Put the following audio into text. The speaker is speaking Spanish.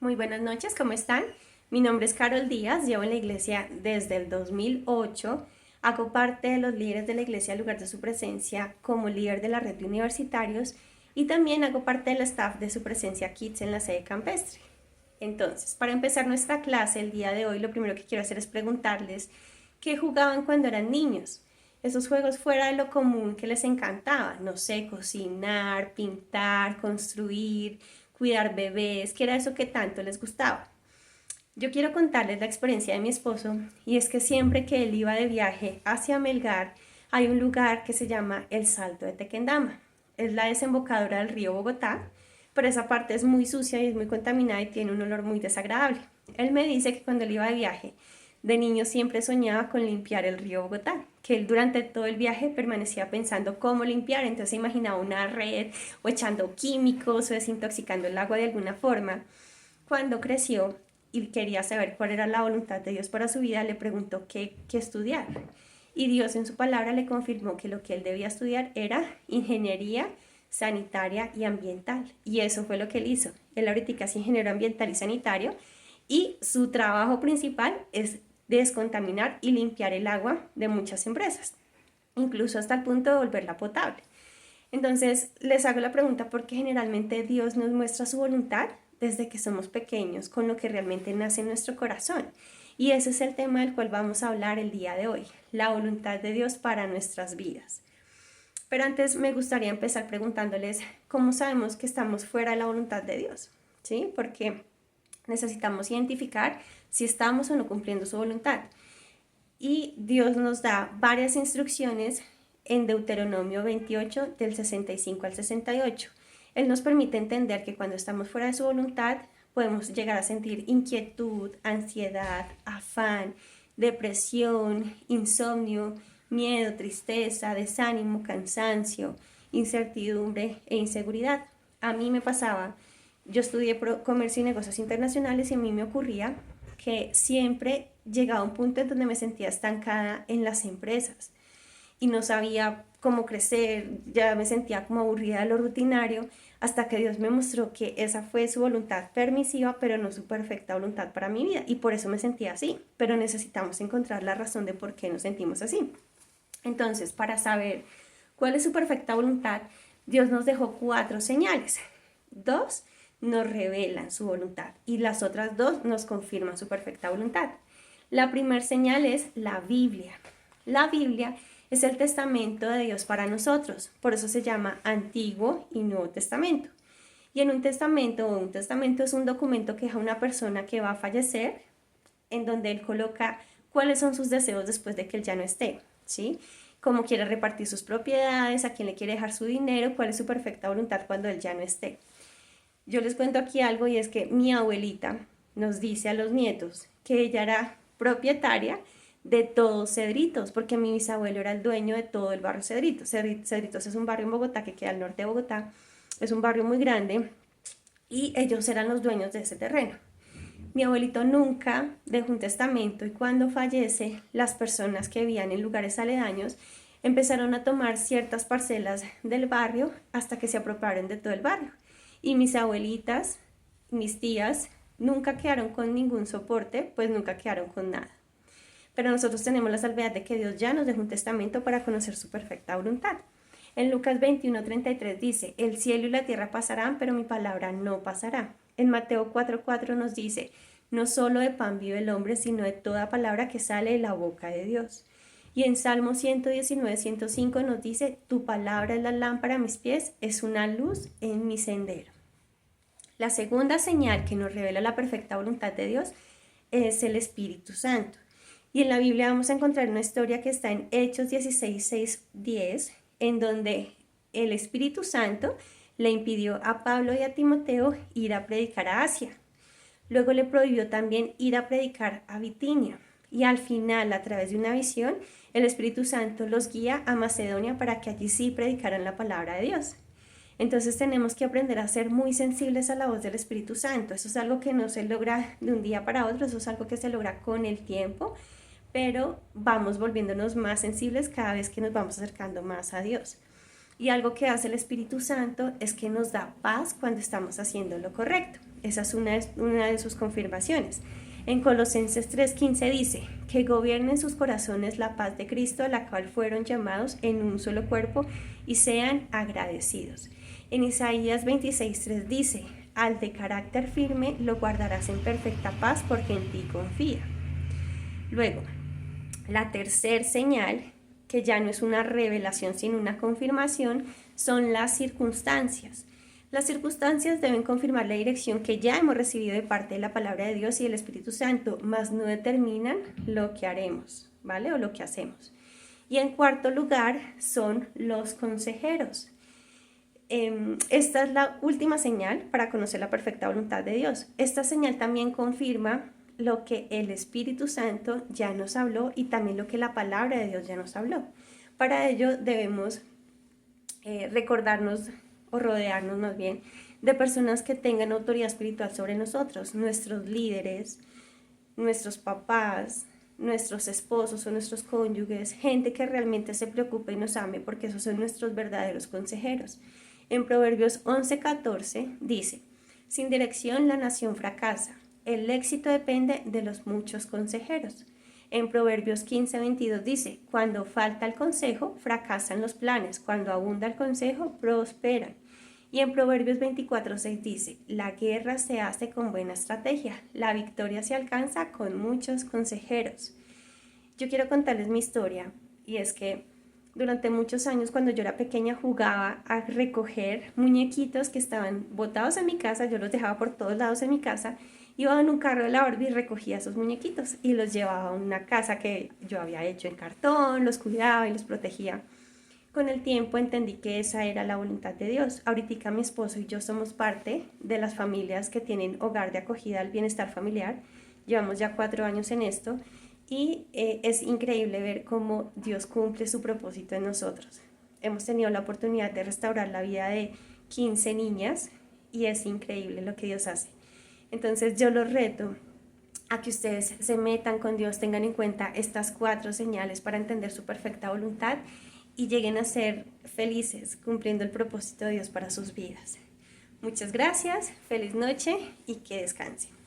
Muy buenas noches, ¿cómo están? Mi nombre es Carol Díaz, llevo en la iglesia desde el 2008, hago parte de los líderes de la iglesia al lugar de su presencia como líder de la red de universitarios y también hago parte del staff de su presencia Kids en la sede campestre. Entonces, para empezar nuestra clase el día de hoy, lo primero que quiero hacer es preguntarles qué jugaban cuando eran niños. Esos juegos fuera de lo común que les encantaba, no sé, cocinar, pintar, construir, cuidar bebés, que era eso que tanto les gustaba. Yo quiero contarles la experiencia de mi esposo y es que siempre que él iba de viaje hacia Melgar hay un lugar que se llama el Salto de Tequendama. Es la desembocadura del río Bogotá, pero esa parte es muy sucia y es muy contaminada y tiene un olor muy desagradable. Él me dice que cuando él iba de viaje de niño siempre soñaba con limpiar el río Bogotá, que él durante todo el viaje permanecía pensando cómo limpiar, entonces imaginaba una red o echando químicos o desintoxicando el agua de alguna forma. Cuando creció y quería saber cuál era la voluntad de Dios para su vida, le preguntó qué estudiar. Y Dios en su palabra le confirmó que lo que él debía estudiar era ingeniería sanitaria y ambiental. Y eso fue lo que él hizo. Él ahorita es ingeniero ambiental y sanitario y su trabajo principal es descontaminar y limpiar el agua de muchas empresas, incluso hasta el punto de volverla potable. Entonces les hago la pregunta porque generalmente Dios nos muestra su voluntad desde que somos pequeños, con lo que realmente nace en nuestro corazón. Y ese es el tema del cual vamos a hablar el día de hoy, la voluntad de Dios para nuestras vidas. Pero antes me gustaría empezar preguntándoles cómo sabemos que estamos fuera de la voluntad de Dios, ¿sí? Porque necesitamos identificar si estamos o no cumpliendo su voluntad. Y Dios nos da varias instrucciones en Deuteronomio 28 del 65 al 68. Él nos permite entender que cuando estamos fuera de su voluntad podemos llegar a sentir inquietud, ansiedad, afán, depresión, insomnio, miedo, tristeza, desánimo, cansancio, incertidumbre e inseguridad. A mí me pasaba, yo estudié comercio y negocios internacionales y a mí me ocurría que siempre llegaba a un punto en donde me sentía estancada en las empresas y no sabía cómo crecer, ya me sentía como aburrida de lo rutinario, hasta que Dios me mostró que esa fue su voluntad permisiva, pero no su perfecta voluntad para mi vida, y por eso me sentía así, pero necesitamos encontrar la razón de por qué nos sentimos así. Entonces, para saber cuál es su perfecta voluntad, Dios nos dejó 4 señales. 2 nos revelan su voluntad y las otras 2 nos confirman su perfecta voluntad. La primera señal es la Biblia. La Biblia es el testamento de Dios para nosotros, por eso se llama Antiguo y Nuevo Testamento. Y en un testamento es un documento que deja una persona que va a fallecer, en donde él coloca cuáles son sus deseos después de que él ya no esté, ¿sí? Cómo quiere repartir sus propiedades, a quién le quiere dejar su dinero, cuál es su perfecta voluntad cuando él ya no esté. Yo les cuento aquí algo y es que mi abuelita nos dice a los nietos que ella era propietaria de todos Cedritos, porque mi bisabuelo era el dueño de todo el barrio Cedritos. Cedritos es un barrio en Bogotá que queda al norte de Bogotá, es un barrio muy grande y ellos eran los dueños de ese terreno. Mi abuelito nunca dejó un testamento y cuando fallece, las personas que vivían en lugares aledaños empezaron a tomar ciertas parcelas del barrio hasta que se apropiaron de todo el barrio. Y mis abuelitas, mis tías, nunca quedaron con ningún soporte, pues nunca quedaron con nada. Pero nosotros tenemos la salvedad de que Dios ya nos dejó un testamento para conocer su perfecta voluntad. En Lucas 21:33 dice, el cielo y la tierra pasarán, pero mi palabra no pasará. En Mateo 4:4 nos dice, no solo de pan vive el hombre, sino de toda palabra que sale de la boca de Dios. Y en Salmo 119:105 nos dice, tu palabra es la lámpara a mis pies, es una luz en mi sendero. La segunda señal que nos revela la perfecta voluntad de Dios es el Espíritu Santo. Y en la Biblia vamos a encontrar una historia que está en Hechos 16:6-10, en donde el Espíritu Santo le impidió a Pablo y a Timoteo ir a predicar a Asia. Luego le prohibió también ir a predicar a Bitinia. Y al final, a través de una visión, el Espíritu Santo los guía a Macedonia para que allí sí predicaran la palabra de Dios. Entonces tenemos que aprender a ser muy sensibles a la voz del Espíritu Santo. Eso es algo que no se logra de un día para otro, eso es algo que se logra con el tiempo, pero vamos volviéndonos más sensibles cada vez que nos vamos acercando más a Dios. Y algo que hace el Espíritu Santo es que nos da paz cuando estamos haciendo lo correcto. Esa es una de sus confirmaciones. En Colosenses 3:15 dice, que gobiernen sus corazones la paz de Cristo, a la cual fueron llamados en un solo cuerpo, y sean agradecidos. En Isaías 26:3 dice, al de carácter firme lo guardarás en perfecta paz porque en ti confía. Luego, la tercer señal, que ya no es una revelación sino una confirmación, son las circunstancias. Las circunstancias deben confirmar la dirección que ya hemos recibido de parte de la palabra de Dios y del Espíritu Santo, mas no determinan lo que haremos, ¿vale? O lo que hacemos. Y en cuarto lugar son los consejeros. Esta es la última señal para conocer la perfecta voluntad de Dios. Esta señal también confirma lo que el Espíritu Santo ya nos habló y también lo que la palabra de Dios ya nos habló. Para ello debemos recordarnos o rodearnos más bien de personas que tengan autoridad espiritual sobre nosotros, nuestros líderes, nuestros papás, nuestros esposos o nuestros cónyuges, gente que realmente se preocupe y nos ame, porque esos son nuestros verdaderos consejeros. En Proverbios 11:14 dice, sin dirección la nación fracasa, el éxito depende de los muchos consejeros. En Proverbios 15:22 dice, cuando falta el consejo, fracasan los planes, cuando abunda el consejo, prosperan. Y en Proverbios 24:6 dice, la guerra se hace con buena estrategia, la victoria se alcanza con muchos consejeros. Yo quiero contarles mi historia, y es que durante muchos años cuando yo era pequeña jugaba a recoger muñequitos que estaban botados en mi casa, yo los dejaba por todos lados en mi casa, iba en un carro de la Barbie y recogía esos muñequitos y los llevaba a una casa que yo había hecho en cartón, los cuidaba y los protegía. Con el tiempo entendí que esa era la voluntad de Dios. Ahorita mi esposo y yo somos parte de las familias que tienen hogar de acogida al bienestar familiar. Llevamos ya 4 años en esto y es increíble ver cómo Dios cumple su propósito en nosotros. Hemos tenido la oportunidad de restaurar la vida de 15 niñas y es increíble lo que Dios hace. Entonces yo los reto a que ustedes se metan con Dios, tengan en cuenta estas 4 señales para entender su perfecta voluntad y lleguen a ser felices cumpliendo el propósito de Dios para sus vidas. Muchas gracias, feliz noche y que descansen.